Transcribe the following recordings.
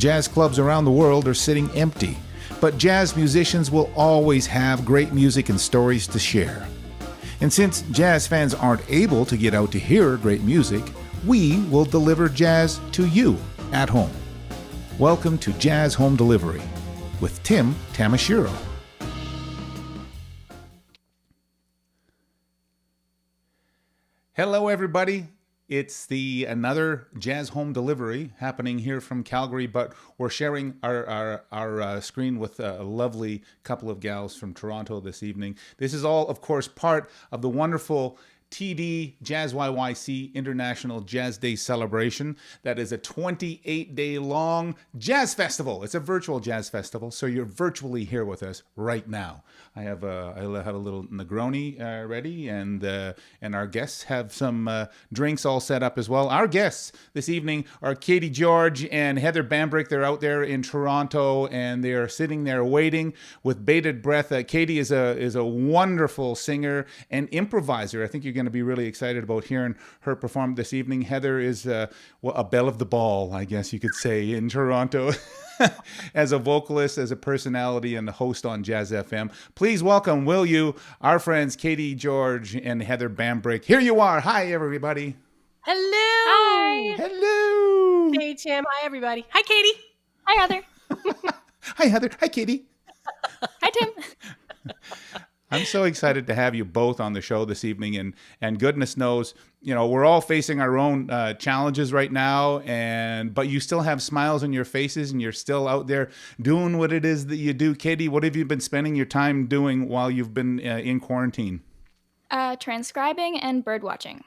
Jazz clubs around the world are sitting empty, but jazz musicians will always have great music and stories to share. And since jazz fans aren't able to get out to hear great music, we will deliver jazz to you at home. Welcome to Jazz Home Delivery with Tim Tamashiro. Hello, everybody. It's another Jazz Home Delivery happening here from Calgary, but we're sharing our screen with a lovely couple of gals from Toronto this evening. This is all, of course, part of the wonderful TD JazzYYC International Jazz Day celebration. That is a 28-day long jazz festival. It's a virtual jazz festival, so you're virtually here with us right now. I have a little Negroni ready, and our guests have some drinks all set up as well. Our guests this evening are Caity Gyorgy and Heather Bambrick. They're out there in Toronto, and they're sitting there waiting with bated breath. Caity is a wonderful singer and improviser. I think you're going to be really excited about hearing her perform this evening. Heather is a belle of the ball, I guess you could say, in Toronto. As a vocalist, as a personality, and a host on JazzFM. Please welcome, will you, our friends Caity Gyorgy and Heather Bambrick. Here you are. Hi, everybody. Hello. Hi. Hello. Hey, Tim. Hi, everybody. Hi, Caity. Hi, Heather. Hi, Heather. Hi, Caity. Hi, Tim. I'm so excited to have you both on the show this evening, and goodness knows, you know, we're all facing our own challenges right now, but you still have smiles on your faces, and you're still out there doing what it is that you do. Caity, what have you been spending your time doing while you've been in quarantine? Transcribing and bird watching.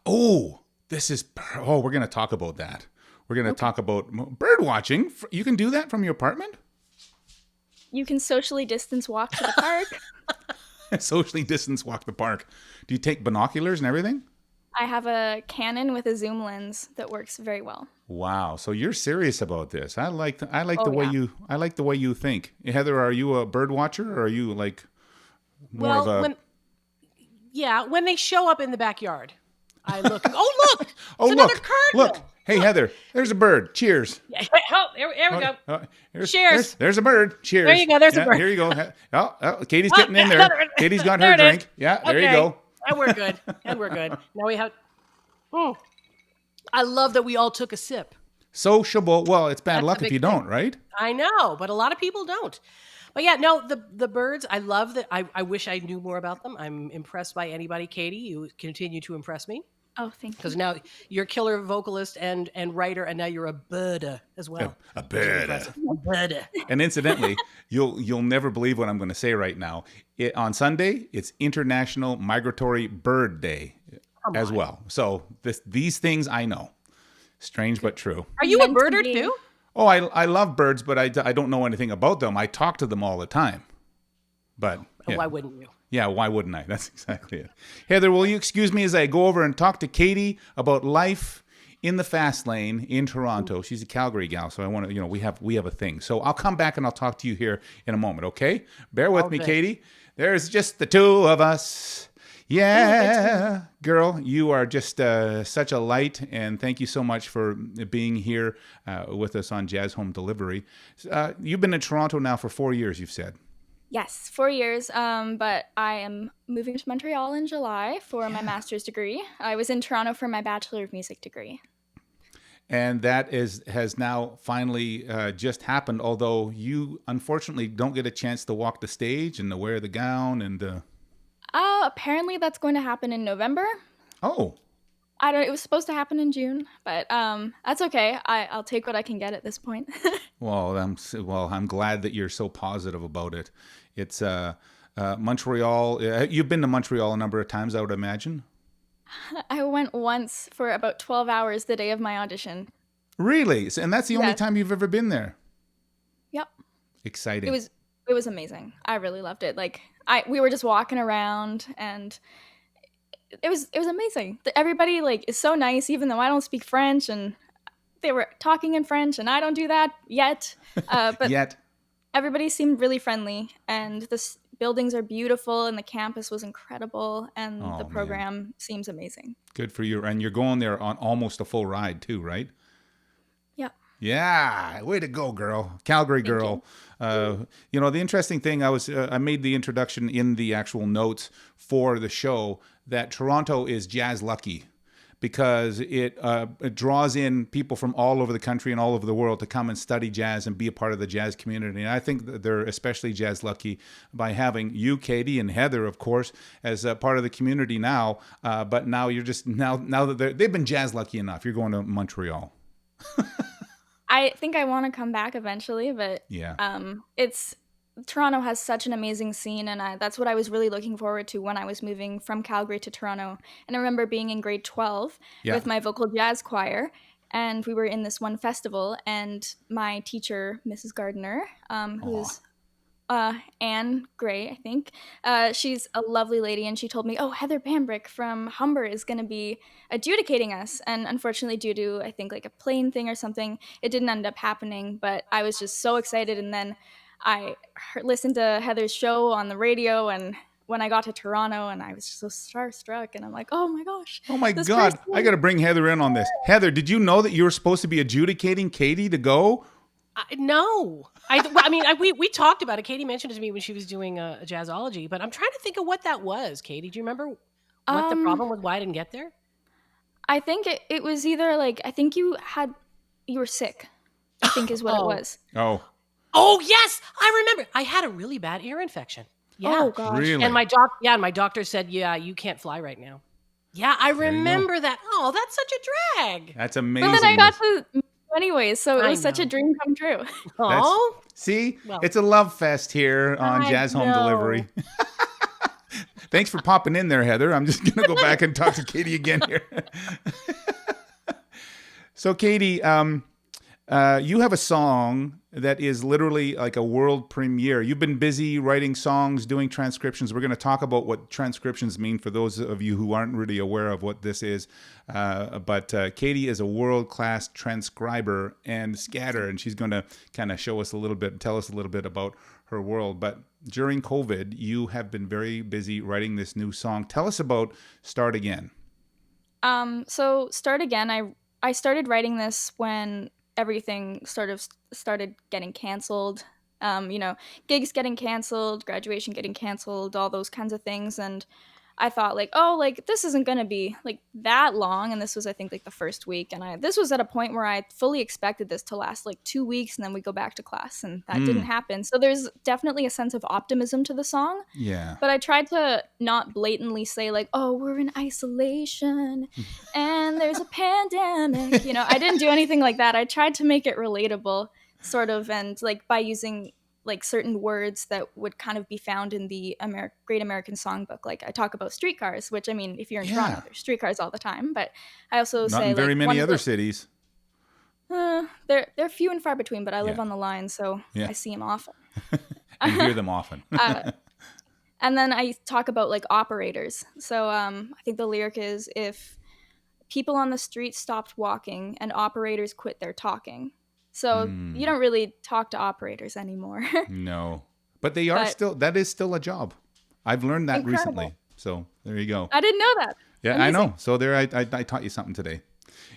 Oh, we're going to talk about that. We're going to talk about bird watching. You can do that from your apartment? You can socially distance walk to the park. Socially distance walk the park. Do you take binoculars and everything? I have a Canon with a zoom lens that works very well. Wow, so you're serious about this. I like the way you think. Heather, are you a bird watcher, or are you like more of a when they show up in the backyard, I look. Oh, look! It's another cardinal. Look! Hey, Heather, there's a bird. Cheers. Yeah, there we go. Cheers. There's a bird. Cheers. There you go. There's a bird. Here you go. Oh, Caitie's getting in there. Caitie's got her drink. Yeah, there you go. And we're good. Now we have. I love that we all took a sip. Sociable. Well, it's bad luck if you don't, right? I know, but a lot of people don't. But yeah, no, the birds, I love that. I wish I knew more about them. I'm impressed by anybody, Caity. You continue to impress me. Oh, thank you. Because now you're a killer vocalist and writer, and now you're a birder as well. A birder. And incidentally, you'll never believe what I'm going to say right now. On Sunday, it's International Migratory Bird Day as well. So these things I know. Strange but true. Are you a birder too? Oh, I love birds, but I don't know anything about them. I talk to them all the time. But yeah. Why wouldn't you? Yeah, why wouldn't I? That's exactly it. Heather, will you excuse me as I go over and talk to Caity about life in the fast lane in Toronto? She's a Calgary gal, so I want to, we have a thing. So I'll come back and I'll talk to you here in a moment, okay? Bear with me, Caity. There's just the two of us. Yeah, girl, you are just such a light, and thank you so much for being here with us on Jazz Home Delivery. You've been in Toronto now for 4 years, you've said. Yes, 4 years, but I am moving to Montreal in July for my master's degree. I was in Toronto for my Bachelor of Music degree. And that has now finally just happened, although you unfortunately don't get a chance to walk the stage and to wear the gown and... Apparently that's going to happen in November. Oh. It was supposed to happen in June, but that's okay. I'll take what I can get at this point. Well, I'm glad that you're so positive about it. It's Montreal. You've been to Montreal a number of times, I would imagine. I went once for about 12 hours the day of my audition. Really? And that's the only time you've ever been there? Yep. Exciting. It was amazing. I really loved it. We were just walking around, and it was amazing. Everybody is so nice, even though I don't speak French, and they were talking in French, and I don't do that yet. But yet. Everybody seemed really friendly, and the buildings are beautiful, and the campus was incredible, and the program seems amazing. Good for you. And you're going there on almost a full ride too, right? Yep. Yeah, way to go, girl. Calgary girl. The interesting thing, I made the introduction in the actual notes for the show that Toronto is jazz lucky because it draws in people from all over the country and all over the world to come and study jazz and be a part of the jazz community. And I think that they're especially jazz lucky by having you, Caity, and Heather, of course, as a part of the community now. But now you're just now that they've been jazz lucky enough. You're going to Montreal. I think I want to come back eventually, but Toronto has such an amazing scene, and that's what I was really looking forward to when I was moving from Calgary to Toronto. And I remember being in grade 12 with my vocal jazz choir, and we were in this one festival, and my teacher, Mrs. Gardner, who's Anne Gray, I think. She's a lovely lady, and she told me, oh, Heather Bambrick from Humber is going to be adjudicating us. And unfortunately, due to, I think, like a plane thing or something, it didn't end up happening. But I was just so excited. And then I listened to Heather's show on the radio, and when I got to Toronto, and I was just so starstruck, and I'm like, oh my gosh. Oh my God. I got to bring Heather in on this. Heather, did you know that you were supposed to be adjudicating Caity to go? No. We talked about it. Caity mentioned it to me when she was doing a jazzology, but I'm trying to think of what that was. Caity, do you remember what the problem was, why I didn't get there? I think it was either like, I think you were sick, I think is what it was. Oh, yes, I remember. I had a really bad ear infection. Yeah. Oh, gosh. Really? And my doctor said, yeah, you can't fly right now. Yeah, I remember that. Oh, that's such a drag. That's amazing. But then I got to anyways, so it was such a dream come true. Oh, see, it's a love fest here on Jazz Home Delivery. Thanks for popping in there, Heather. I'm just going to go back and talk to Caity again here. So, Caity, you have a song that is literally like a world premiere. You've been busy writing songs, doing transcriptions. We're going to talk about what transcriptions mean for those of you who aren't really aware of what this is. But Caity is a world-class transcriber and scatter, and she's going to kind of show us a little bit, tell us a little bit about her world. But during COVID, you have been very busy writing this new song. Tell us about Start Again. So Start Again, I started writing this when everything started getting canceled, gigs getting canceled, graduation getting canceled, all those kinds of things. And I thought this isn't going to be like that long. And this was, I think, like the first week. And this was at a point where I fully expected this to last like 2 weeks and then we go back to class, and that didn't happen. So there's definitely a sense of optimism to the song. Yeah. But I tried to not blatantly say like, oh, we're in isolation and there's a pandemic. I didn't do anything like that. I tried to make it relatable sort of, and like by using like certain words that would kind of be found in the Great American Songbook. Like I talk about streetcars, which I mean, if you're in Toronto, there's streetcars all the time. But I also not say in very many other cities. They're few and far between. But I live on the line, so I see them often. I hear them often. And then I talk about like operators. So I think the lyric is, if people on the street stopped walking and operators quit their talking. So you don't really talk to operators anymore. No, but they are that is still a job. I've learned that recently. So there you go. I didn't know that. Yeah, amazing. I know. So there, I taught you something today.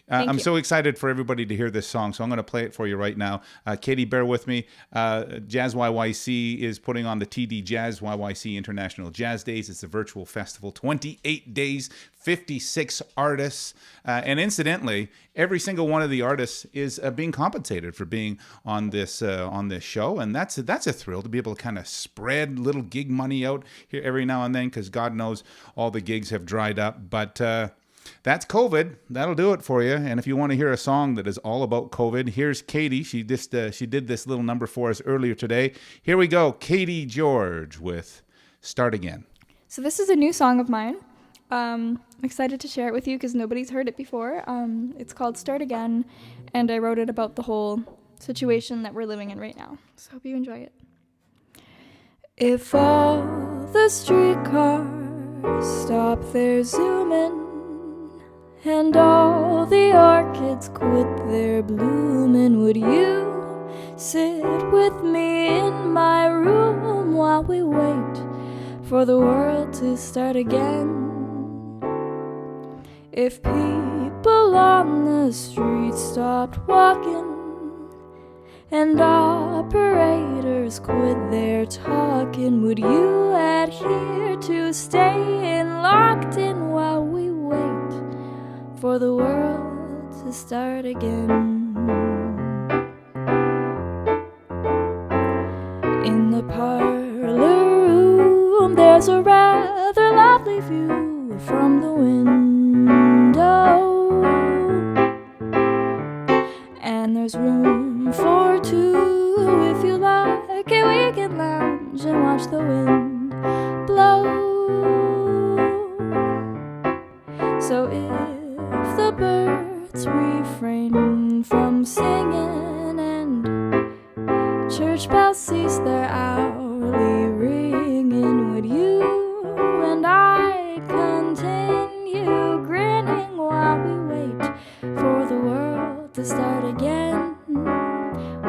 I'm so excited for everybody to hear this song, so I'm going to play it for you right now. Caity, bear with me. JazzYYC is putting on the TD JazzYYC International Jazz Days. It's a virtual festival, 28 days, 56 artists. And incidentally, every single one of the artists is being compensated for being on this show. And that's a thrill to be able to kind of spread little gig money out here every now and then, because God knows all the gigs have dried up. But that's COVID. That'll do it for you. And if you want to hear a song that is all about COVID, here's Caity. She did this little number for us earlier today. Here we go. Caity Gyorgy with Start Again. So this is a new song of mine. I'm excited to share it with you because nobody's heard it before. It's called Start Again, and I wrote it about the whole situation that we're living in right now. So hope you enjoy it. If all the streetcars stop their zooming, and all the orchids quit their blooming, would you sit with me in my room while we wait for the world to start again? If people on the street stopped walking and operators quit their talking. Would you adhere to staying locked in while we wait for the world to start again? In the parlor room, there's a rather lovely view from the window, and there's room for two. If you like it, we can lounge and watch the wind blow. So if the birds refrain from singing and church bells cease their hourly ringing, would you and I continue grinning while we wait for the world to start again?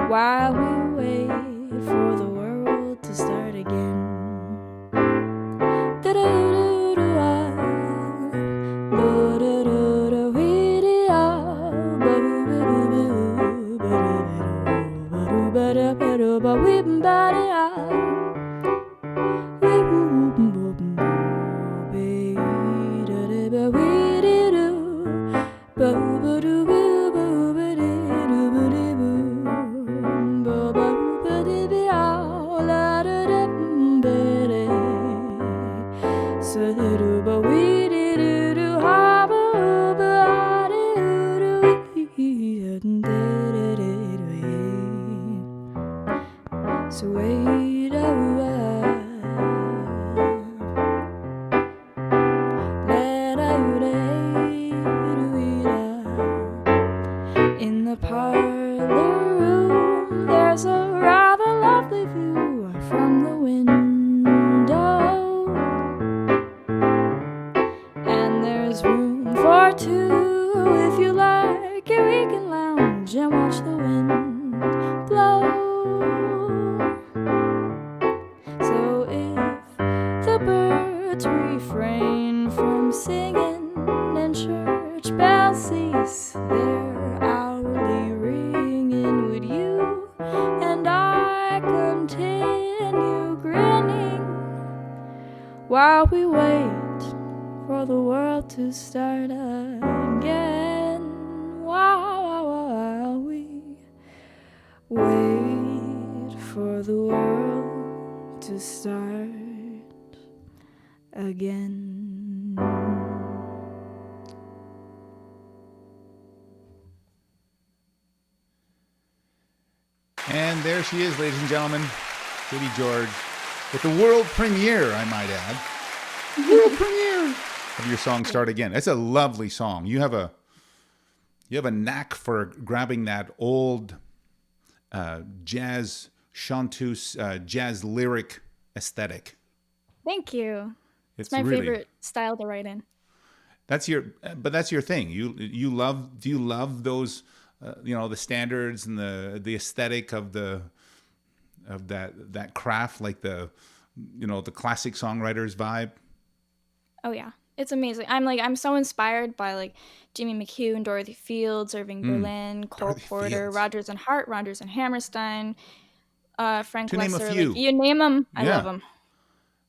While we wait for the world to start again. In the parlor room, there's a rather lovely view from the window, and there's room for two. If you like it, we can lounge and watch the wind blow. So if the birds refrain from singing and church bells cease their hourly ringing, would you and I continue grinning while we wait for the world to start again? While we wait for the world to start again. And there she is, ladies and gentlemen, Caity Gyorgy, with the world premiere, I might add. World premiere of your song "Start Again." That's a lovely song. You have a knack for grabbing that old jazz chanteuse, jazz lyric aesthetic. Thank you. It's my really, favorite style to write in. That's your thing. You love. Do you love those? The standards and the aesthetic of that craft, like the classic songwriters vibe. Oh yeah, it's amazing. I'm so inspired by like Jimmy McHugh, Dorothy Fields, Irving Berlin, Cole Dorothy Porter, Fields. Rodgers and Hart, Rodgers and Hammerstein, Frank To name a Lesser. few. Like, you name them, I love them.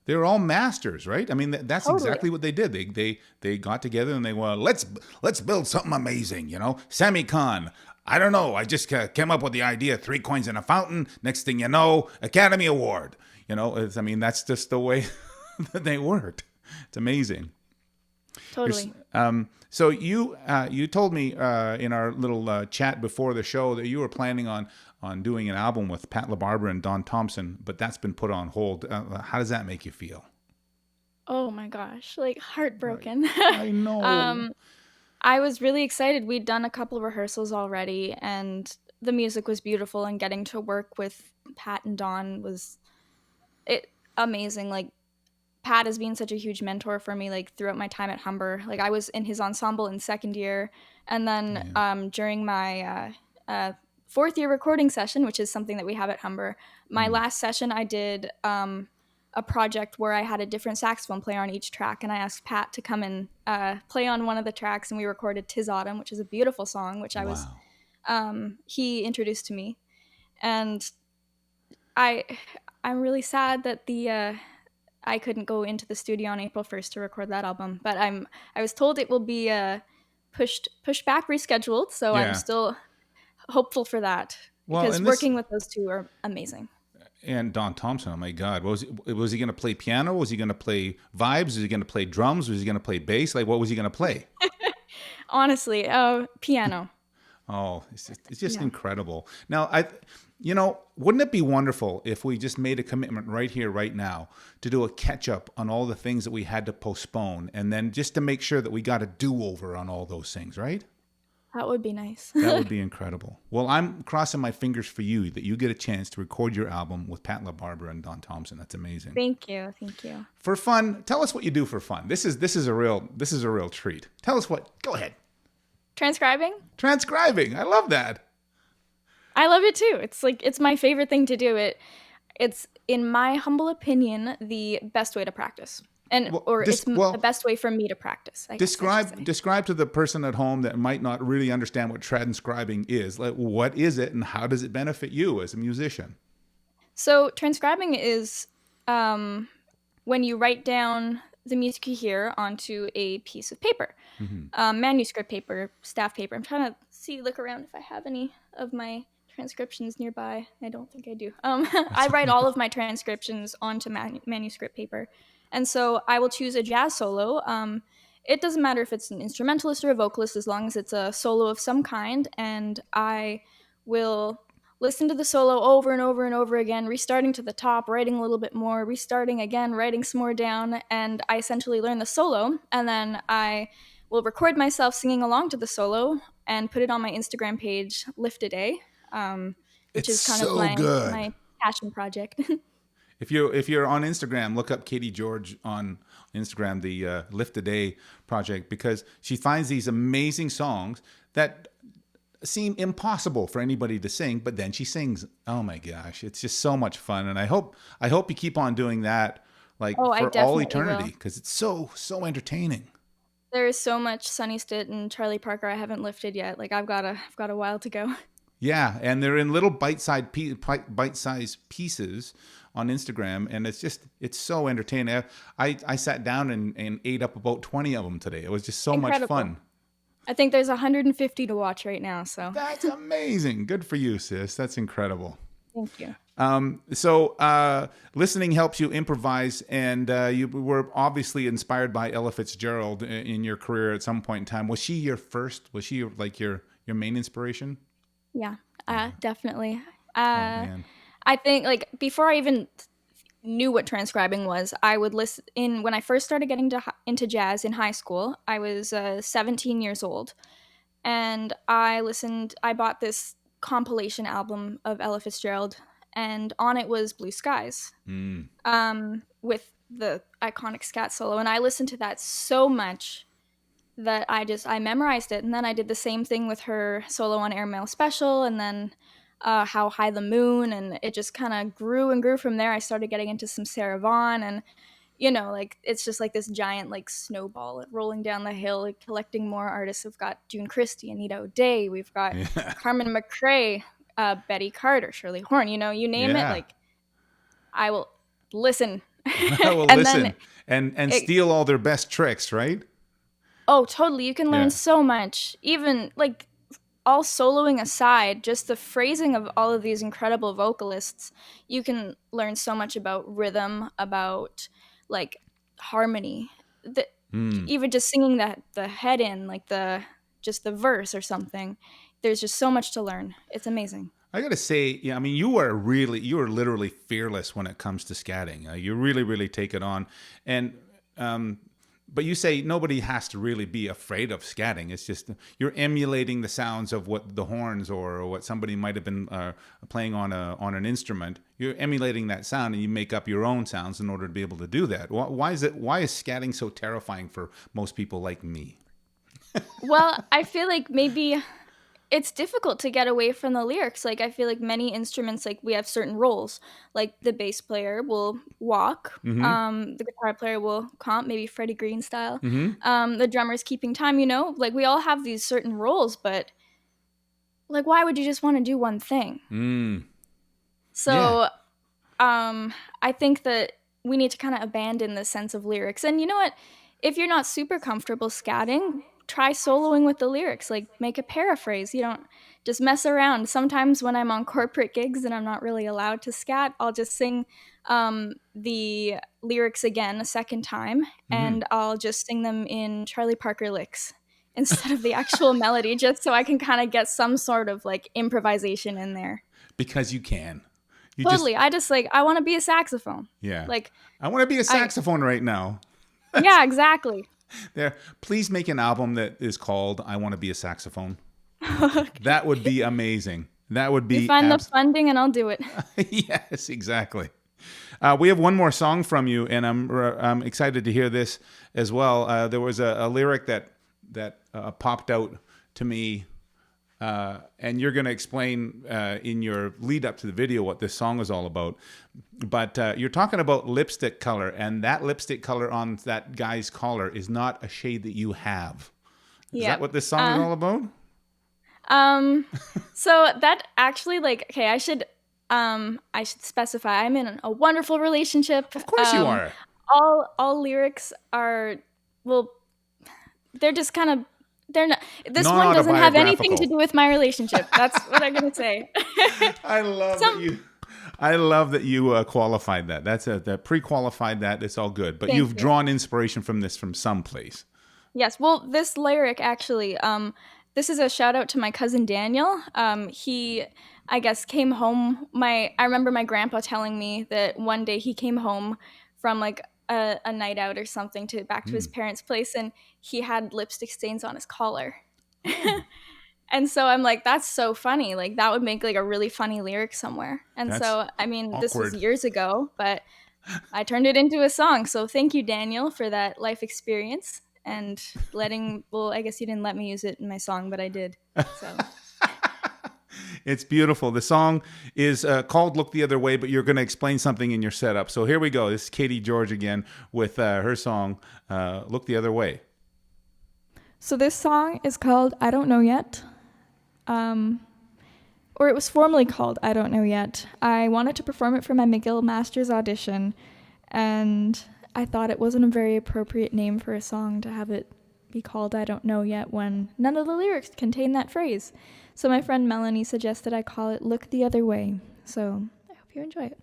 They were all masters, right? I mean, that's Totally. exactly what they did. They got together and they went, let's build something amazing. Sammy Kahn. I don't know. I just came up with the idea. 3 coins in a fountain. Next thing you know, Academy Award. That's just the way that they worked. It's amazing. Totally. So you told me in our little chat before the show that you were planning on doing an album with Pat LaBarbera and Don Thompson, but that's been put on hold. How does that make you feel? Oh my gosh, like heartbroken. I know. I was really excited. We'd done a couple of rehearsals already, and the music was beautiful, and getting to work with Pat and Don was amazing. Like, Pat has been such a huge mentor for me, like, throughout my time at Humber. Like, I was in his ensemble in second year, and then during my fourth year recording session, which is something that we have at Humber, my last session I did a project where I had a different saxophone player on each track, and I asked Pat to come and play on one of the tracks, and we recorded "'Tis Autumn," which is a beautiful song, which I was he introduced to me. And I'm really sad that I couldn't go into the studio on April 1st to record that album, but I was told it will be pushed back, rescheduled, so I'm Yeah. still hopeful for that, Well, because and this working with those two are amazing. and Don Thompson, oh my God, was he going to play piano? Was he going to play vibes? Was he going to play drums? Was he going to play bass? Like, what was he going to play? Honestly, piano. Oh, it's just Yeah. incredible. Now, wouldn't it be wonderful if we just made a commitment right here, right now, to do a catch up on all the things that we had to postpone, and then just to make sure that we got a do over on all those things, right? That would be nice. That would be incredible. Well, I'm crossing my fingers for you that you get a chance to record your album with Pat LaBarbera and Don Thompson. That's amazing. Thank you. For fun, tell us what you do for fun. This is a real treat. Tell us what. Go ahead. Transcribing? Transcribing. I love that. I love it too. It's my favorite thing to do. It's, in my humble opinion, the best way to practice. The best way for me to practice. Describe to the person at home that might not really understand what transcribing is. Like, what is it, and how does it benefit you as a musician? So transcribing is when you write down the music you hear onto a piece of paper, manuscript paper, staff paper. I'm trying to look around if I have any of my transcriptions nearby. I don't think I do. I write all of my transcriptions onto manuscript paper. And so I will choose a jazz solo. It doesn't matter if it's an instrumentalist or a vocalist, as long as it's a solo of some kind. And I will listen to the solo over and over and over again, restarting to the top, writing a little bit more, restarting again, writing some more down. And I essentially learn the solo. And then I will record myself singing along to the solo and put it on my Instagram page, Lift a Day, which is kind of my passion project. If you're on Instagram, look up Caity Gyorgy on Instagram, the Lift a Day project, because she finds these amazing songs that seem impossible for anybody to sing, but then she sings. Oh my gosh, it's just so much fun, and I hope you keep on doing that, like, for all eternity, because it's so entertaining. There is so much Sonny Stitt and Charlie Parker I haven't lifted yet. Like, I've got a while to go. Yeah, and they're in little bite-sized pieces on Instagram, and it's so entertaining. I sat down and ate up about 20 of them today. It was just so much fun. I think there's 150 to watch right now. So that's amazing. Good for you, sis. That's incredible. Thank you. So listening helps you improvise, and you were obviously inspired by Ella Fitzgerald in your career at some point in time. Was she your first? Was she like your main inspiration? Yeah, definitely. Man. I think, like, before I even knew what transcribing was, I would listen when I first started getting into jazz in high school. I was 17 years old, and I bought this compilation album of Ella Fitzgerald, and on it was Blue Skies, with the iconic SCAT solo, and I listened to that so much that I memorized it. And then I did the same thing with her solo on Airmail Special, and then How High the Moon, and it just kind of grew and grew from there. I started getting into some Sarah Vaughan, and like, it's just like this giant, like, snowball rolling down the hill, like, collecting more artists. We've got June Christie, Anita O'Day, we've got Carmen McRae, Betty Carter, Shirley Horn, you name it. Like, I will listen. I will listen and steal all their best tricks, right? Oh, totally. You can learn so much. Even, like, all soloing aside, just the phrasing of all of these incredible vocalists, you can learn so much about rhythm, about, like, harmony. Even just singing the head in, like, just the verse or something. There's just so much to learn. It's amazing. I gotta say, I mean, you are literally fearless when it comes to scatting. You really, really take it on, and but you say nobody has to really be afraid of scatting. It's just you're emulating the sounds of what the horns or what somebody might have been playing on an instrument. You're emulating that sound, and you make up your own sounds in order to be able to do that. Why is scatting so terrifying for most people like me? Well, I feel like maybe it's difficult to get away from the lyrics. Like, I feel like many instruments, like, we have certain roles. Like, the bass player will walk, the guitar player will comp, maybe Freddie Green style. The drummer's keeping time, Like, we all have these certain roles, but, like, why would you just want to do one thing? So I think that we need to kind of abandon the sense of lyrics. And you know what? If you're not super comfortable scatting, try soloing with the lyrics. Like, make a paraphrase. You don't just mess around. Sometimes when I'm on corporate gigs and I'm not really allowed to scat, I'll just sing the lyrics again a second time, and I'll just sing them in Charlie Parker licks instead of the actual melody, just so I can kind of get some sort of like improvisation in there. Because you can. You Totally. I want to be a saxophone. Yeah. Like, I want to be a saxophone right now. Yeah, exactly. There. Please make an album that is called I Want to Be a Saxophone. That would be amazing. That would be... You find the funding and I'll do it. Yes, exactly. We have one more song from you, and I'm excited to hear this as well. There was a lyric that popped out to me, and you're going to explain in your lead up to the video what this song is all about. But you're talking about lipstick color, and that lipstick color on that guy's collar is not a shade that you have. Is that what this song is all about? So that actually, like, okay, I should specify I'm in a wonderful relationship. Of course you are. All lyrics are, well, they're just kind of, they're not, this one doesn't have anything to do with my relationship. That's what I'm going to say. I love that you qualified that. That pre-qualified that. It's all good. But you've drawn inspiration from this from someplace. Yes. Well, this lyric actually, this is a shout out to my cousin Daniel. He, I guess, came home. I remember my grandpa telling me that one day he came home from like a night out or something back to his parents' place, and he had lipstick stains on his collar. And so I'm like, that's so funny. Like, that would make like a really funny lyric somewhere. And that's so, I mean, awkward. This was years ago, but I turned it into a song. So thank you, Daniel, for that life experience and I guess you didn't let me use it in my song, but I did. So. It's beautiful. The song is called Look the Other Way, but you're going to explain something in your setup. So here we go. This is Caity Gyorgy again with her song, Look the Other Way. So this song is called I Don't Know Yet. Or it was formerly called I Don't Know Yet. I wanted to perform it for my McGill Masters audition, and I thought it wasn't a very appropriate name for a song to have it be called I Don't Know Yet when none of the lyrics contain that phrase. So my friend Melanie suggested I call it Look the Other Way. So I hope you enjoy it.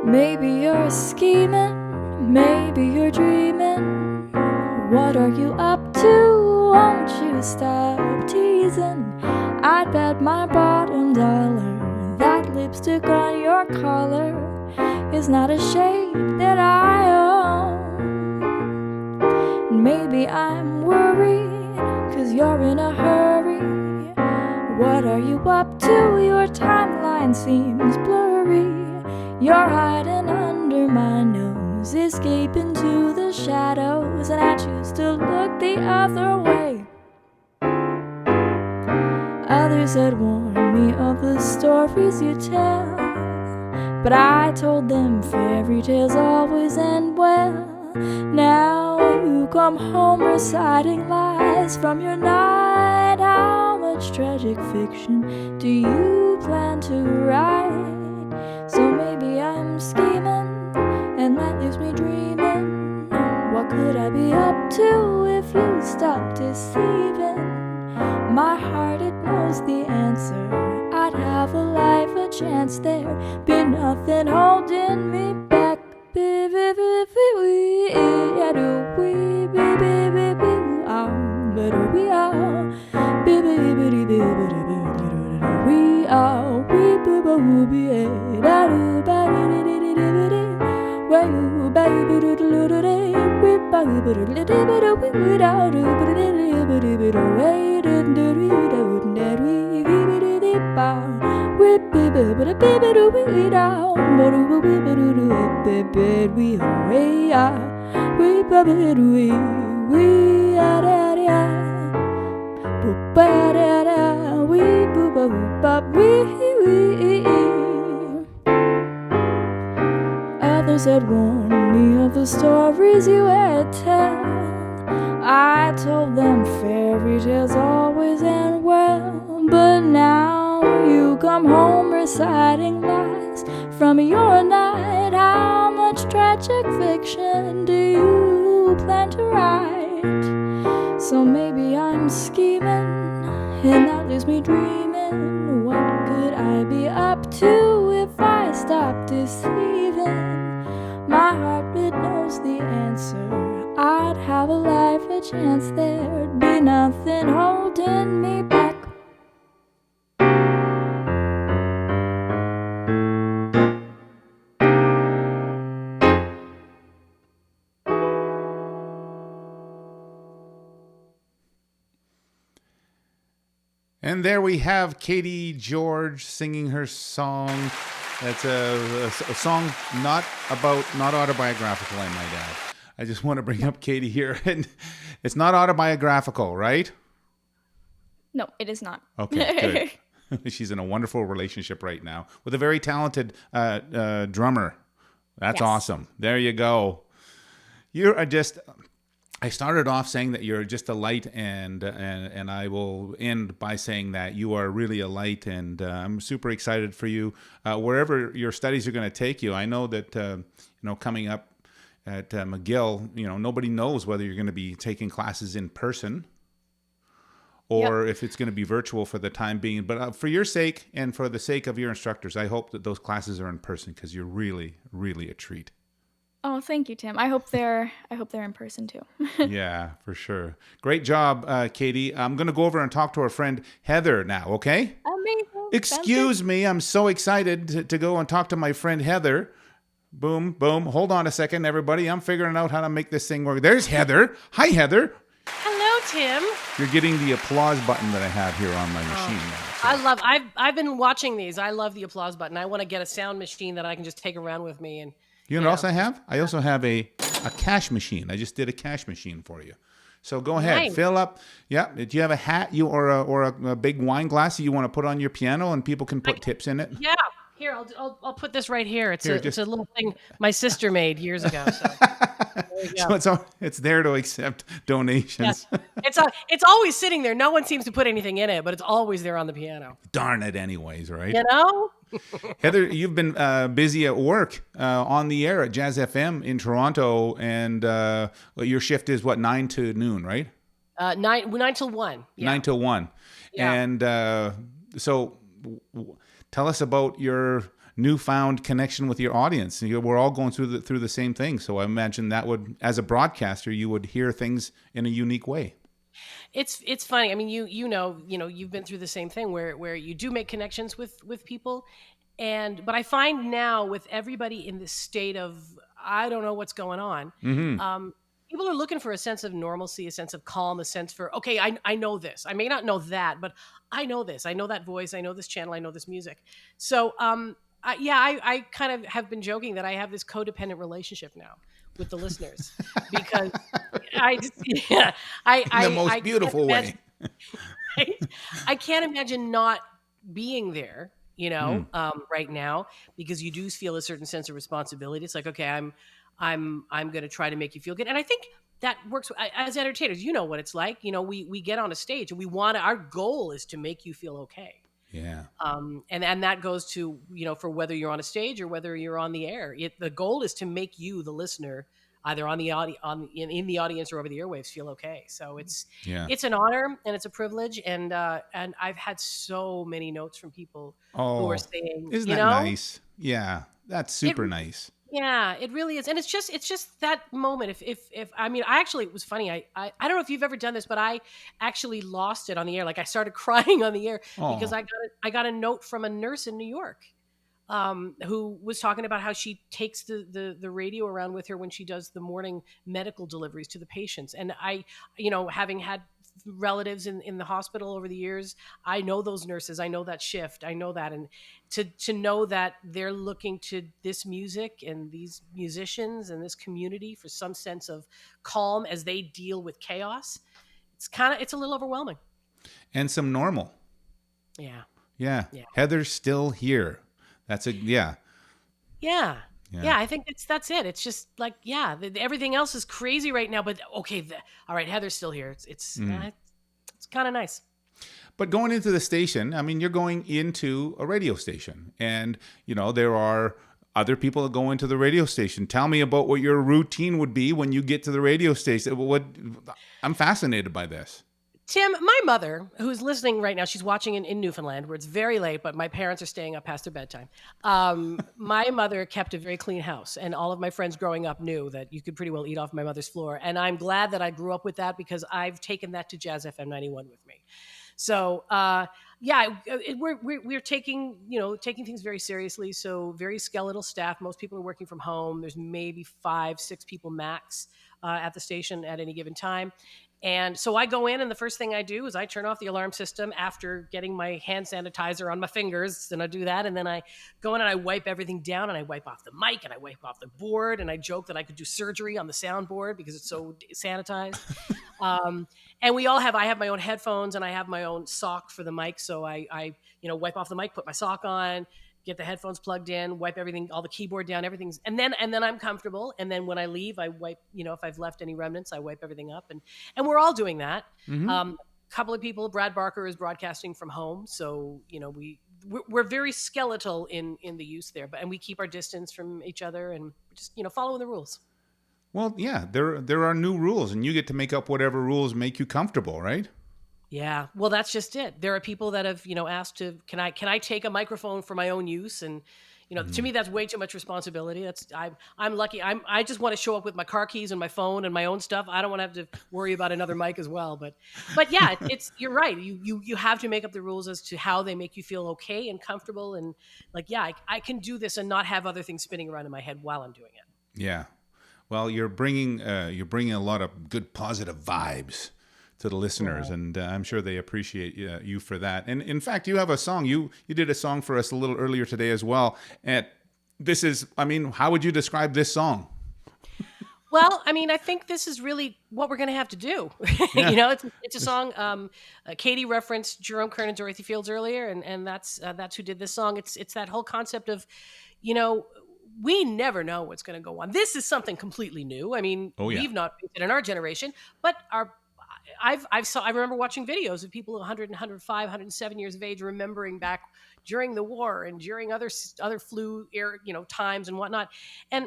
Maybe you're scheming, maybe you're dreaming. What are you up to? Won't you stop teasing? I'd bet my bottom dollar that lipstick on your collar is not a shade that I own. Maybe I'm worried 'cause you're in a hurry. What are you up to? Your timeline seems blurry. You're hiding under my nose, escaping to the shadows, and I choose to look the other way. Others had warned me of the stories you tell, but I told them fairy tales always end well. Now you come home reciting lies from your night. How much tragic fiction do you plan to write? So maybe I'm scheming, and that leaves me dreaming. What could I be up to if you stopped deceiving? My heart, it knows the answer. I'd have a life, a chance. There'd be nothing holding me back. Others had warned me of the stories you had tell. I told them fairy tales always end well, but now you come home reciting lies from your night. How much tragic fiction do you plan to write? So maybe I'm scheming, and that leaves me dreaming. What could I be up to if I stop deceiving? My heart, it knows the answer. I'd have a life, a chance. There'd be nothing holding me back. And there we have Caity Gyorgy singing her song. That's a song not autobiographical, I might add. I just want to bring up Caity here. And it's not autobiographical, right? No, it is not. Okay, good. She's in a wonderful relationship right now with a very talented drummer. That's Yes. awesome. There you go. I started off saying that you're just a light, and I will end by saying that you are really a light, and I'm super excited for you wherever your studies are going to take you. I know that coming up at McGill, nobody knows whether you're going to be taking classes in person or if it's going to be virtual for the time being. But for your sake and for the sake of your instructors, I hope that those classes are in person, because you're really, really a treat. Oh, thank you, Tim. I hope they're in person too. Yeah, for sure. Great job, Caity. I'm going to go over and talk to our friend Heather now, okay? Amazing. Excuse me. I'm so excited to go and talk to my friend Heather. Boom, boom. Hold on a second, everybody. I'm figuring out how to make this thing work. There's Heather. Hi, Heather. Hello, Tim. You're getting the applause button that I have here on my machine now. So. I've been watching these. I love the applause button. I want to get a sound machine that I can just take around with me. And You know what else I have? I also have a cash machine. I just did a cash machine for you. So go ahead, Nice. fill up. Yeah. Do you have a hat or a big wine glass that you want to put on your piano and people can put tips in it? yeah, here I'll put this right here. It's Here, it's a little thing my sister made years ago. So there you go. So it's there to accept donations. Yes. It's always sitting there. No one seems to put anything in it, but it's always there on the piano. Darn it anyways, right? You know? Heather, you've been busy at work on the air at JazzFM in Toronto, and your shift is what, 9 to noon, right? 9 till 1. Yeah. 9 till 1. Yeah. And so tell us about your newfound connection with your audience. We're all going through the same thing. So I imagine that would, as a broadcaster, you would hear things in a unique way. It's funny. I mean, you've been through the same thing where you do make connections with people, but I find now with everybody in this state of I don't know what's going on. Mm-hmm. People are looking for a sense of normalcy, a sense of calm, a sense for okay, I know this. I may not know that, but I know this. I know that voice. I know this channel. I know this music. So I kind of have been joking that I have this codependent relationship now with the listeners because In the most beautiful way. Right? I can't imagine not being there, right now, because you do feel a certain sense of responsibility. It's like, okay, I'm going to try to make you feel good. And I think that works as entertainers. You know what it's like. We get on a stage and our goal is to make you feel okay. Yeah. And that goes to, for whether you're on a stage or whether you're on the air. The goal is to make you, the listener, either in the audience or over the airwaves, feel okay. So it's an honor and it's a privilege. And I've had so many notes from people who are saying, isn't that nice? Yeah, that's super nice. Yeah, it really is. And it's just that moment. If I mean, it was funny. I don't know if you've ever done this, but I actually lost it on the air. Like I started crying on the air because I got a note from a nurse in New York who was talking about how she takes the radio around with her when she does the morning medical deliveries to the patients. And I, having had relatives in the hospital over the years, I know those nurses, I know that shift, I know that. And to know that they're looking to this music and these musicians and this community for some sense of calm as they deal with chaos, it's a little overwhelming. And some normal. Yeah. Yeah. Heather's still here. Yeah. Yeah, I think that's it. It's just like, everything else is crazy right now. But okay, all right, Heather's still here. It's kind of nice. But going into the station, I mean, you're going into a radio station, and there are other people that go into the radio station. Tell me about what your routine would be when you get to the radio station. I'm fascinated by this. Tim, my mother, who's listening right now, she's watching in Newfoundland, where it's very late, but my parents are staying up past their bedtime. My mother kept a very clean house, and all of my friends growing up knew that you could pretty well eat off my mother's floor. And I'm glad that I grew up with that, because I've taken that to JazzFM 91 with me. So, we're taking things very seriously. So very skeletal staff. Most people are working from home. There's maybe 5-6 people max at the station at any given time. And so I go in, and the first thing I do is I turn off the alarm system after getting my hand sanitizer on my fingers. And I do that. And then I go in and I wipe everything down, and I wipe off the mic, and I wipe off the board. And I joke that I could do surgery on the soundboard because it's so sanitized. And I have my own headphones, and I have my own sock for the mic. So I wipe off the mic, put my sock on, get the headphones plugged in, wipe everything, all the keyboard down, everything's, and then I'm comfortable. And then when I leave, I wipe, if I've left any remnants, I wipe everything up, and we're all doing that. A couple of people, Brad Barker is broadcasting from home. So, we're very skeletal in the use there, and we keep our distance from each other, and just, following the rules. Well, yeah, there are new rules, and you get to make up whatever rules make you comfortable, right? Yeah, well, that's just it. There are people that have, asked to, can I take a microphone for my own use? And, to me, that's way too much responsibility. I'm lucky. I just want to show up with my car keys and my phone and my own stuff. I don't want to have to worry about another mic as well. But yeah, you're right. You have to make up the rules as to how they make you feel okay and comfortable. And I can do this and not have other things spinning around in my head while I'm doing it. Yeah. Well, you're bringing a lot of good positive vibes to the listeners, and I'm sure they appreciate you for that. And in fact, you have a song. You did a song for us a little earlier today as well. And this is, how would you describe this song? Well, I think this is really what we're going to have to do. Yeah. It's a song. Caity referenced Jerome Kern and Dorothy Fields earlier, and that's who did this song. It's that whole concept of, we never know what's going to go on. This is something completely new. We've not faced it in our generation, but I remember watching videos of people 100, 105, 107 years of age, remembering back during the war and during other flu times and whatnot. And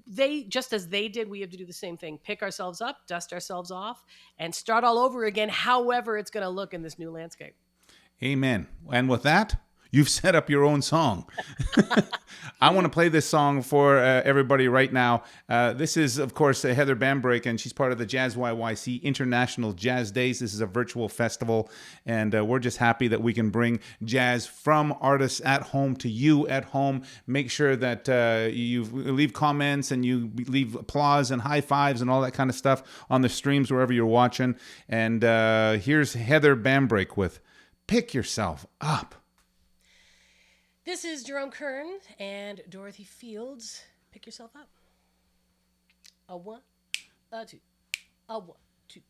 they, just as they did, we have to do the same thing: pick ourselves up, dust ourselves off, and start all over again. However, it's going to look in this new landscape. Amen. And with that, you've set up your own song. I want to play this song for everybody right now. This is, of course, Heather Bambrick, and she's part of the JazzYYC International Jazz Days. This is a virtual festival, and we're just happy that we can bring jazz from artists at home to you at home. Make sure that you leave comments and you leave applause and high fives and all that kind of stuff on the streams wherever you're watching. And here's Heather Bambrick with Pick Yourself Up. This is Jerome Kern and Dorothy Fields. Pick yourself up. A one, a two, a one, two.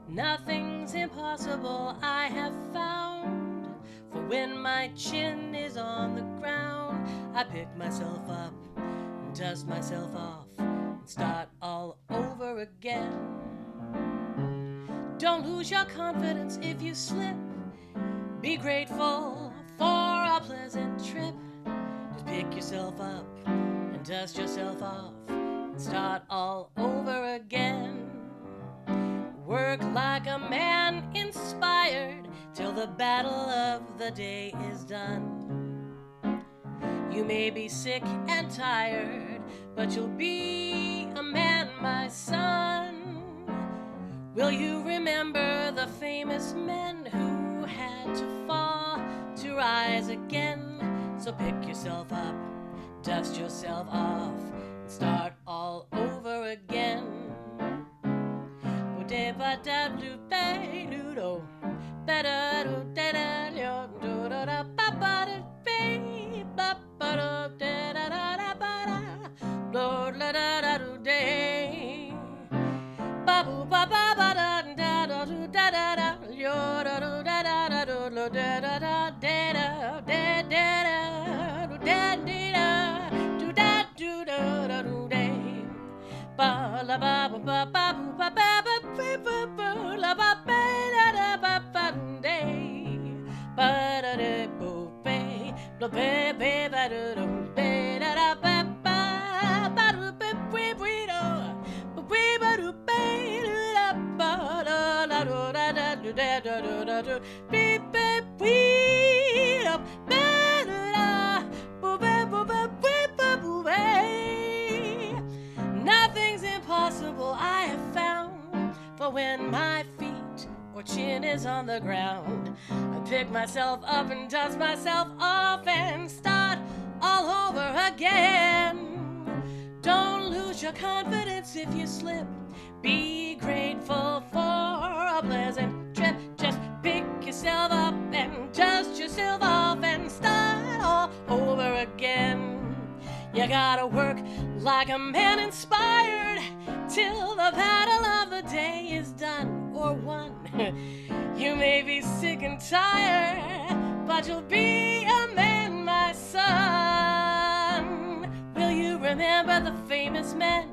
Nothing's impossible, I have found. For when my chin is on the ground, I pick myself up and dust myself off and start all over again. Don't lose your confidence if you slip. Be grateful for a pleasant trip. Just pick yourself up and dust yourself off and start all over again. Work like a man inspired till the battle of the day is done. You may be sick and tired, but you'll be a man, my son. Will you remember the famous men who had to fall to rise again? So pick yourself up, dust yourself off, and start all over again. Nothing's impossible, I have found, for when my feet or chin is on the ground, I pick myself up and dust myself off and start all over again. Don't lose your confidence if you slip. Be grateful for a pleasant trip. Just pick yourself up and dust yourself off and start all over again. You gotta work like a man inspired till the battle of the day is done or won. You may be sick and tired, but you'll be a man, my son. Will you remember the famous men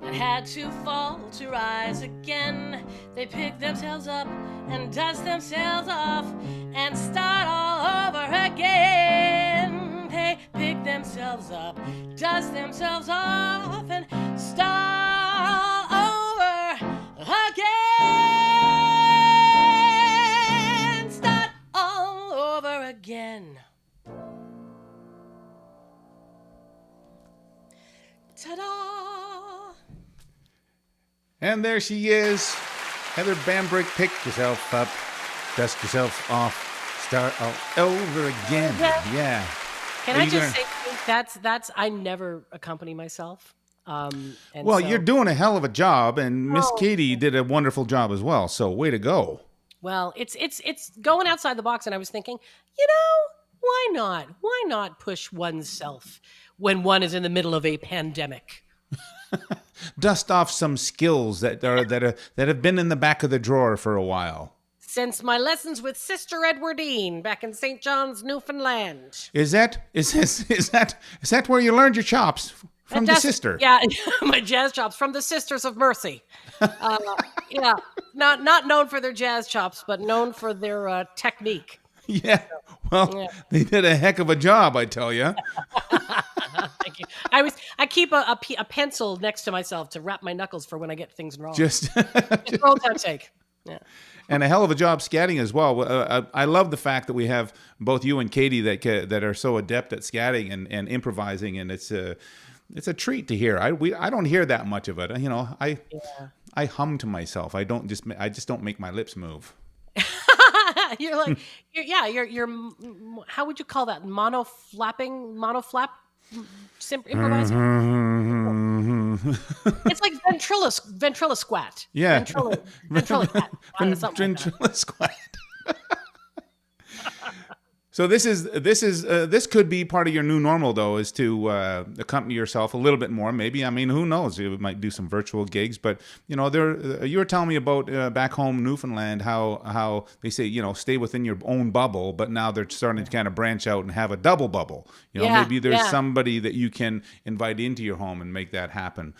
that had to fall to rise again? They pick themselves up and dust themselves off and start all over again. They pick themselves up, dust themselves off, and start over again. Start all over again. Ta-da! And there she is. Heather Bambrick, pick yourself up, dust yourself off, start all over again. Yeah. Can I just say that's I never accompany myself. Well, you're doing a hell of a job, and Miss Caity did a wonderful job as well. So way to go. Well, it's going outside the box, and I was thinking, you know, why not? Why not push oneself when one is in the middle of a pandemic? Dust off some skills that have been in the back of the drawer for a while. Since my lessons with Sister Edwardine back in St. John's, Newfoundland. Is that where you learned your chops from the sister? Yeah, my jazz chops from the Sisters of Mercy. Yeah, not known for their jazz chops, but known for their technique. Yeah, well, They did a heck of a job, I tell you. Thank you. I keep a pencil next to myself to wrap my knuckles for when I get things wrong. Just roll outtake. Yeah. And a hell of a job scatting as well. I love the fact that we have both you and Caity that are so adept at scatting and improvising, and it's a treat to hear. I don't hear that much of it. You know, I hum to myself. I just don't make my lips move. You're like you're how would you call that? Monoflap improvising. It's like ventriloquat. Yeah. Ventriloquat. Ventriloquat. So this could be part of your new normal, though, is to accompany yourself a little bit more. Maybe, I mean, who knows? You might do some virtual gigs, but you know, you were telling me about back home Newfoundland how they say, you know, stay within your own bubble, but now they're starting to kind of branch out and have a double bubble. You know, maybe there's somebody that you can invite into your home and make that happen.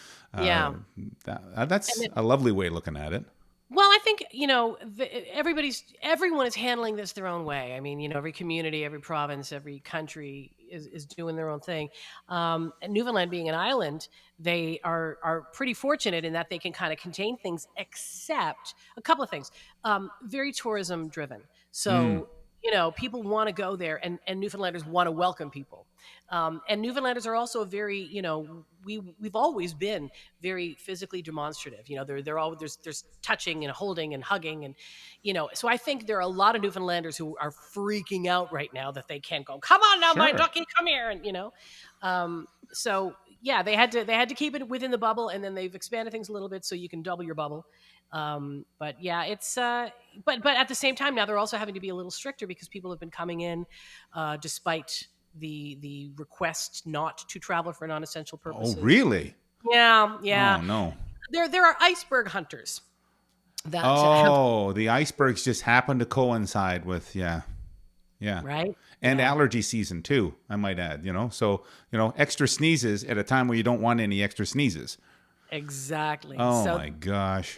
That's a lovely way of looking at it. Well, I think, you know, everyone is handling this their own way. I mean, you know, every community, every province, every country is doing their own thing. And Newfoundland being an island, they are pretty fortunate in that they can kind of contain things, except a couple of things. Very tourism driven. So, you know, people want to go there, and Newfoundlanders want to welcome people. And Newfoundlanders are also very, you know, we've always been very physically demonstrative. You know, they're all there's touching and holding and hugging, and you know. So I think there are a lot of Newfoundlanders who are freaking out right now that they can't go. Come on now, my ducky, come here, and you know. So yeah, they had to keep it within the bubble, and then they've expanded things a little bit so you can double your bubble. But yeah, it's but at the same time now they're also having to be a little stricter because people have been coming in despite the request not to travel for non-essential purposes. Oh, really? Yeah. Oh, no. there are iceberg hunters that Oh, the icebergs just happen to coincide with, yeah. right? And allergy season too, I might add, So, extra sneezes at a time where you don't want any extra sneezes. Exactly. Oh So my gosh.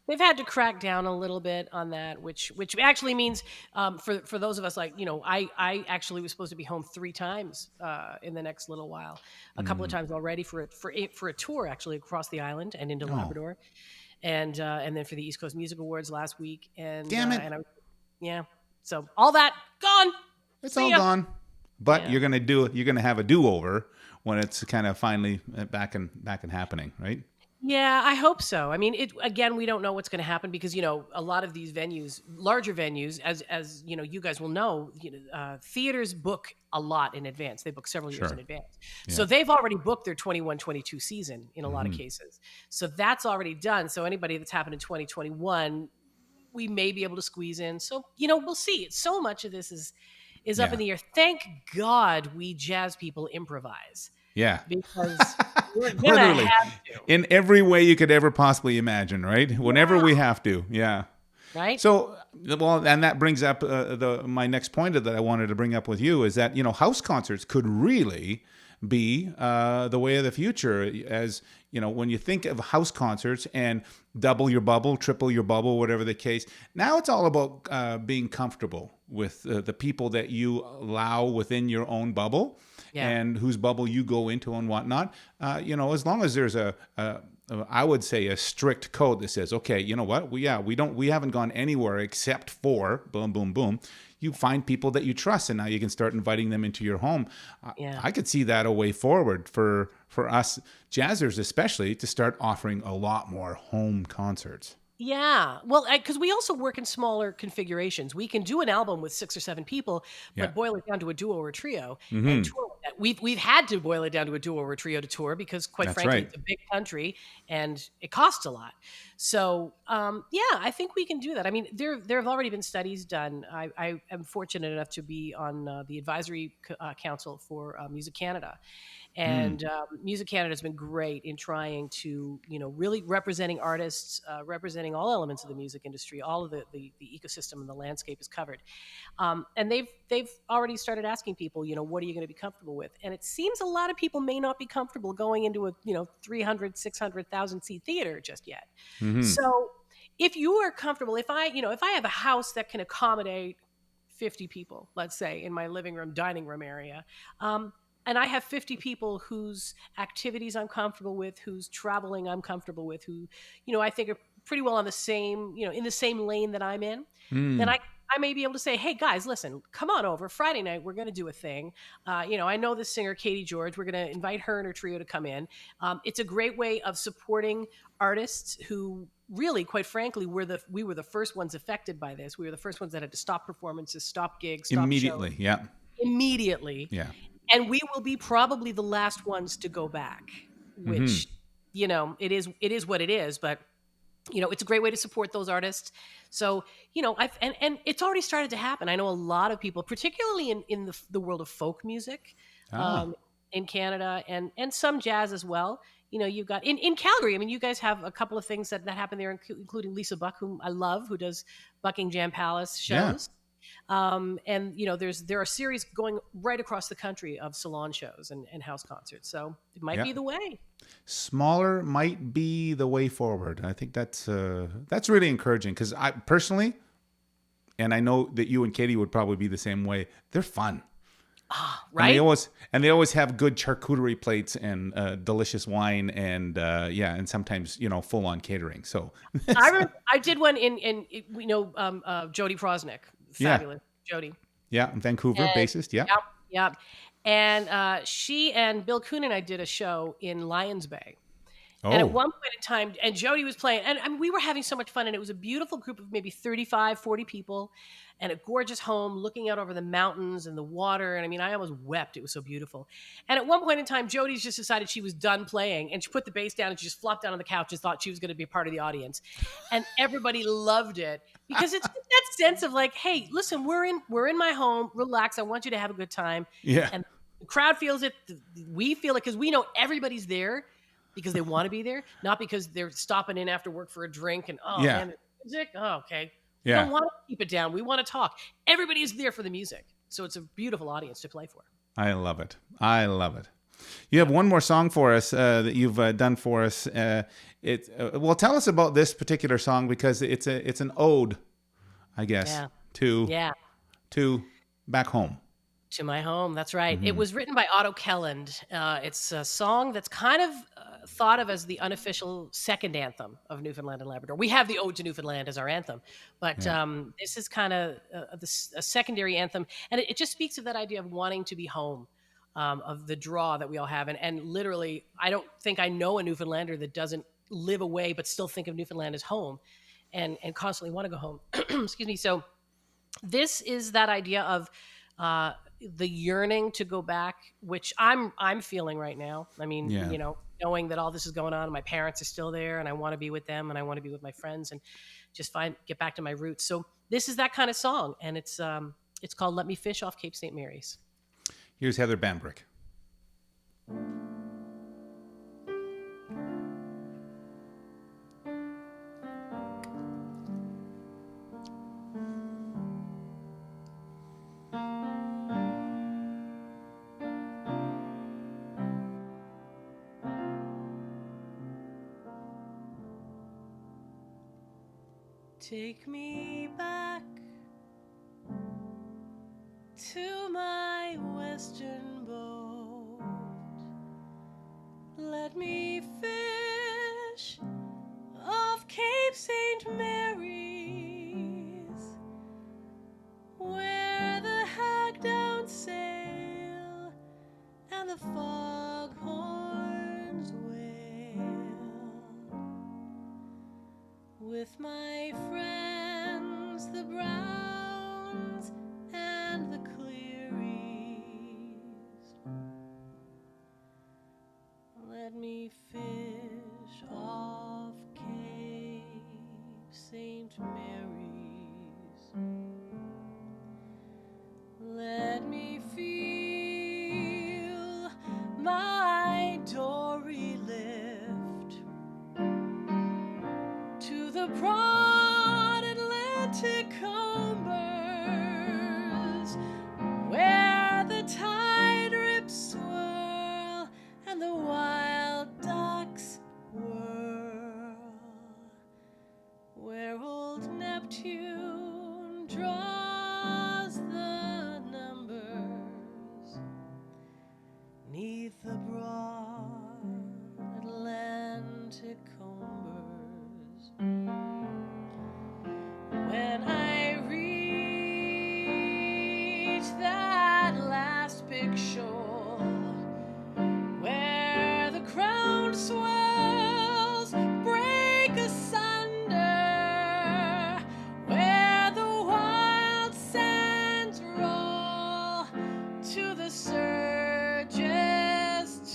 they've had to crack down a little bit on that, which actually means for those of us like, I actually was supposed to be home 3 times in the next little while, a couple of times already for a tour actually across the island and into Labrador, and then for the East Coast Music Awards last week, and Damn it. Yeah. So all that gone. It's See all ya. gone. But Yeah. you're gonna have a do-over when it's kind of finally back and happening, right? Yeah, I hope so. I mean, again, we don't know what's going to happen because a lot of these venues, larger venues, as you guys will know, theaters book a lot in advance. They book several years in advance, so they've already booked their 21-22 season in a lot of cases. So that's already done. So anybody that's happened in 2021, we may be able to squeeze in. So we'll see. So much of this is up in the air. Thank God we jazz people improvise. Yeah. Because we're gonna Literally. have to. In every way you could ever possibly imagine, right? Whenever we have to. Yeah. Right? So, well, and that brings up my next point that I wanted to bring up with you is that, house concerts could really be the way of the future. As, when you think of house concerts and double your bubble, triple your bubble, whatever the case, now it's all about being comfortable with the people that you allow within your own bubble. Yeah. And whose bubble you go into and whatnot. As long as there's I would say a strict code that says, okay, you know what? We haven't gone anywhere except for boom, boom, boom. You find people that you trust, and now you can start inviting them into your home. I could see that a way forward for us jazzers, especially, to start offering a lot more home concerts. Yeah. Well, because we also work in smaller configurations. We can do an album with 6 or 7 people, but boil it down to a duo or a trio and tour with that. We've had to boil it down to a duo or a trio to tour because, quite frankly, it's a big country and it costs a lot. So, I think we can do that. I mean, there have already been studies done. I am fortunate enough to be on the advisory council for Music Canada. And Music Canada has been great in trying to, really representing artists, representing all elements of the music industry. All of the ecosystem and the landscape is covered. And they've already started asking people, what are you going to be comfortable with? And it seems a lot of people may not be comfortable going into a 300, 600,000 seat theater just yet. So if you are comfortable, if I have a house that can accommodate 50 people, let's say, in my living room, dining room area, and I have 50 people whose activities I'm comfortable with, whose traveling I'm comfortable with, who, I think are pretty well on the same, in the same lane that I'm in, then I may be able to say, hey guys, listen, come on over Friday night. We're going to do a thing. I know this singer, Caity Gyorgy. We're going to invite her and her trio to come in. It's a great way of supporting artists who really, quite frankly, we were the first ones affected by this. We were the first ones that had to stop performances, stop gigs, stop Immediately. shows. Yeah. Immediately. Yeah. And we will be probably the last ones to go back, which, it is what it is. But, it's a great way to support those artists. So, and it's already started to happen. I know a lot of people, particularly in the world of folk music in Canada and some jazz as well. You've got in Calgary. I mean, you guys have a couple of things that happen there, including Lisa Buck, whom I love, who does Buckingham Palace shows. And there are series going right across the country of salon shows and house concerts. So it might be the way. Smaller might be the way forward. I think that's really encouraging because I personally, and I know that you and Caity would probably be the same way. They're fun. Right. And they always have good charcuterie plates and delicious wine and and sometimes full on catering. So I did one in Jody Prosnick. Fabulous. Jody. Yeah, Vancouver bassist. Yeah. Yep. And she and Bill Kuhn and I did a show in Lions Bay. Oh. And at one point in time, and Jody was playing, and I mean, we were having so much fun, and it was a beautiful group of maybe 35, 40 people, and a gorgeous home looking out over the mountains and the water. And I mean, I almost wept. It was so beautiful. And at one point in time, Jody's just decided she was done playing, and she put the bass down, and she just flopped down on the couch and thought she was going to be a part of the audience. And everybody loved it because it's that sense of like, hey, listen, we're in my home. Relax. I want you to have a good time. Yeah. And the crowd feels it. We feel it because we know everybody's there because they want to be there, not because they're stopping in after work for a drink and, oh, Yeah. man, music? Oh, okay. We Yeah. don't want to keep it down. We want to talk. Everybody is there for the music. So it's a beautiful audience to play for. I love it. I love it. You have one more song for us that you've done for us. Well, tell us about this particular song, because it's an ode, I guess, to back home. To my home, that's right. It was written by Otto Kelland. It's a song that's kind of thought of as the unofficial second anthem of Newfoundland and Labrador. We have the Ode to Newfoundland as our anthem, but this is kind of a secondary anthem, and it just speaks of that idea of wanting to be home, of the draw that we all have. And literally, I don't think I know a Newfoundlander that doesn't live away but still think of Newfoundland as home and constantly want to go home. Excuse me. So this is that idea of the yearning to go back, which I'm feeling right now. I mean, knowing that all this is going on and my parents are still there and I want to be with them and I want to be with my friends and just get back to my roots. So this is that kind of song, and it's called Let Me Fish Off Cape St. Mary's. Here's Heather Bambrick. Take me back to my western boat. Let me fish off Cape St. Mary's, where the hagdown sail and the foghorns wail. With my friends, the Browns and the Clearys, let me fish off Cape St. Mary's. Let me feel my dory lift to the broad Atlantic combers, where the tide rips swirl and the wild ducks whirl, where old Neptune draws the numbers 'neath the broad Atlantic combers. When I reach that last big shoal, where the crowned swells break asunder, where the wild sands roll to the surge's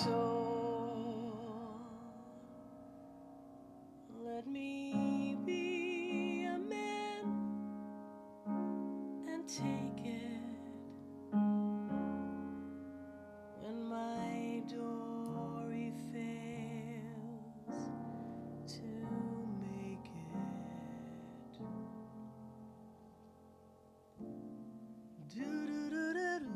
toll, let me be a man and take it when my dory fails to make it. Do-do-do-do-do.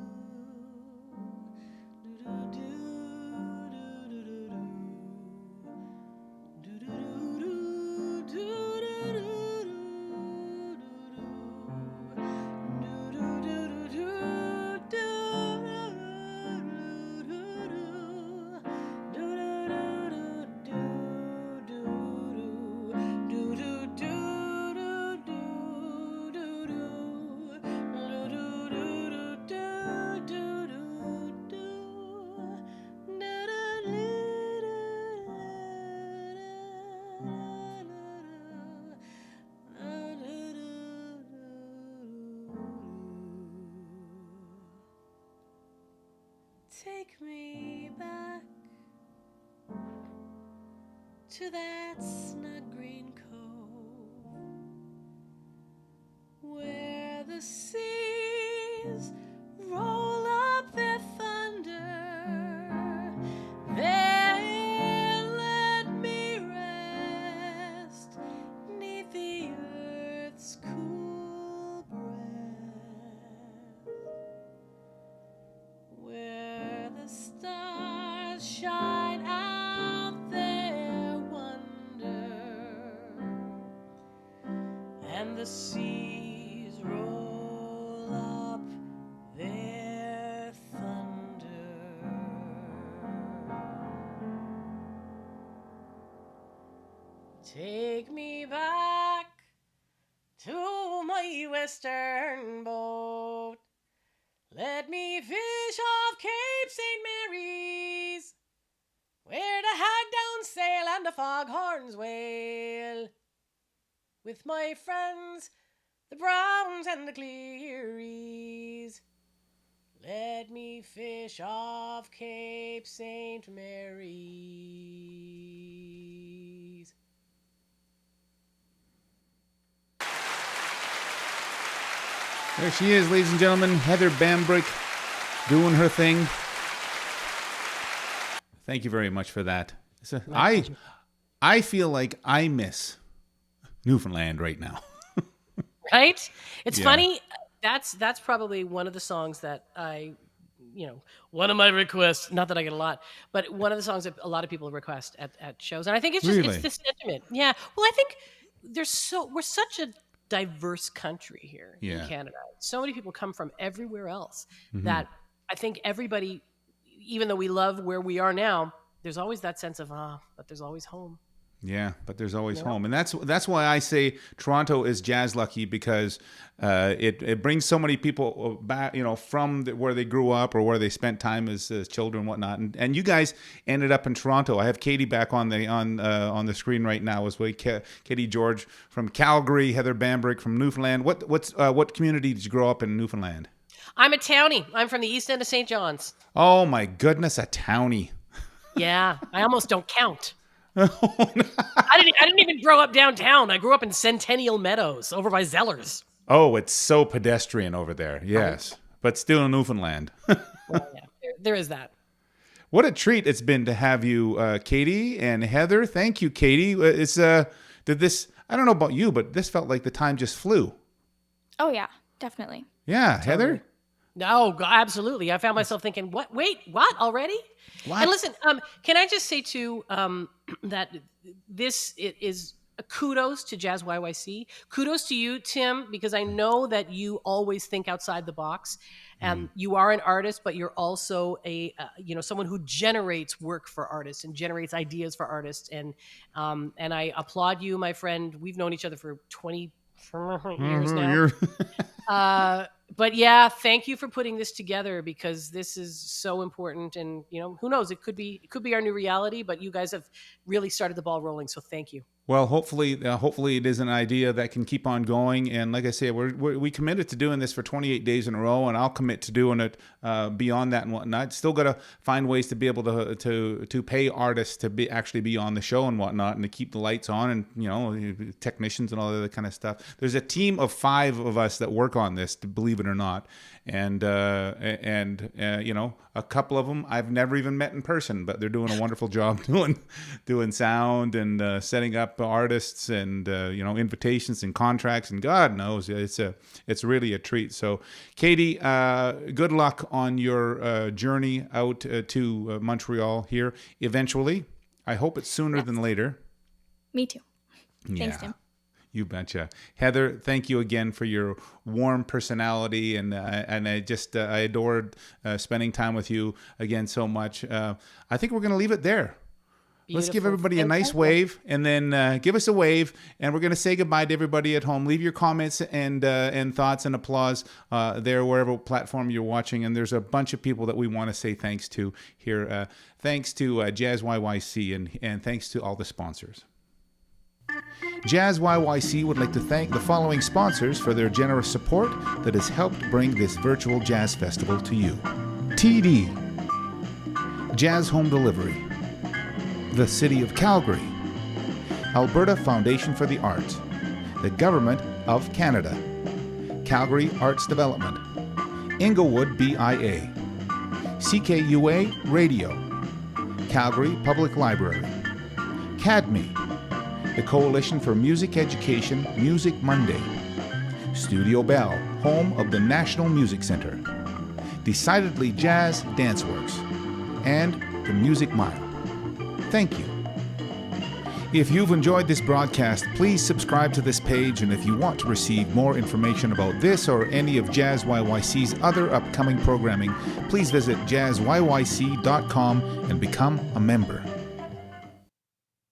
Take me back to that snug green cove, where the seas roll up their thunder. There and the seas roll up their thunder. Take me back to my western boat. Let me fish off Cape St. Mary's, where the hagdowns sail and the foghorns wail. With my friends, the Browns and the Clearys. Let me fish off Cape St. Mary's. There she is, ladies and gentlemen, Heather Bambrick doing her thing. Thank you very much for that. So I feel like I miss Newfoundland right now. Right? It's Yeah. funny. That's probably one of the songs that one of my requests, not that I get a lot, but one of the songs that a lot of people request at shows. And I think it's just Really? it's the sentiment. Yeah. Well, I think we're such a diverse country here Yeah. in Canada. So many people come from everywhere else Mm-hmm. that I think everybody, even though we love where we are now, there's always that sense of but there's always home. Yeah, but there's always home, and that's why I say Toronto is jazz lucky, because it brings so many people back, from where they grew up or where they spent time as children, and whatnot. And you guys ended up in Toronto. I have Caity back on the screen right now as well. Caity Gyorgy from Calgary, Heather Bambrick from Newfoundland. What community did you grow up in Newfoundland? I'm a townie. I'm from the east end of St. John's. Oh my goodness, a townie. Yeah, I almost don't count. I didn't even grow up downtown. I grew up in Centennial Meadows over by Zellers. Oh, it's so pedestrian over there. Yes, but still in Newfoundland. Well, yeah, there is that. What a treat it's been to have you, Caity and Heather. Thank you, Caity. I don't know about you, but this felt like the time just flew. Oh yeah, definitely. Yeah, Heather? No, absolutely. I found myself thinking, what? Wait, what already? What? And listen, can I just say too that this is a kudos to JazzYYC. Kudos to you, Tim, because I know that you always think outside the box, and you are an artist, but you're also a someone who generates work for artists and generates ideas for artists. And I applaud you, my friend. We've known each other for 20 years now. But yeah, thank you for putting this together, because this is so important. And who knows? It could be our new reality. But you guys have really started the ball rolling. So thank you. Well, hopefully it is an idea that can keep on going. And like I say, we committed to doing this for 28 days in a row, and I'll commit to doing it beyond that and whatnot. Still got to find ways to be able to pay artists to actually be on the show and whatnot, and to keep the lights on, and technicians and all that kind of stuff. There's a team of 5 of us that work on this, believe it or not, and a couple of them I've never even met in person, but they're doing a wonderful job doing sound and setting up artists and invitations and contracts, and God knows it's really a treat. So Caity, good luck on your journey out to Montreal here eventually. I hope it's sooner than later. Me too. Yeah. Thanks, Tim. You betcha. Heather, thank you again for your warm personality, and I adored spending time with you again so much. I think we're going to leave it there. Let's give everybody a nice wave, and then give us a wave, and we're going to say goodbye to everybody at home. Leave your comments and thoughts and applause there, wherever platform you're watching. And there's a bunch of people that we want to say thanks to here. Thanks to JazzYYC, and thanks to all the sponsors. JazzYYC would like to thank the following sponsors for their generous support that has helped bring this virtual jazz festival to you. TD, Jazz Home Delivery, the City of Calgary, Alberta Foundation for the Arts, the Government of Canada, Calgary Arts Development, Inglewood BIA, CKUA Radio, Calgary Public Library, CADME, the Coalition for Music Education, Music Monday, Studio Bell, home of the National Music Center, Decidedly Jazz Danceworks, and the Music Mile. Thank you. If you've enjoyed this broadcast, please subscribe to this page, and if you want to receive more information about this or any of JazzYYC's other upcoming programming, please visit jazzyyc.com and become a member.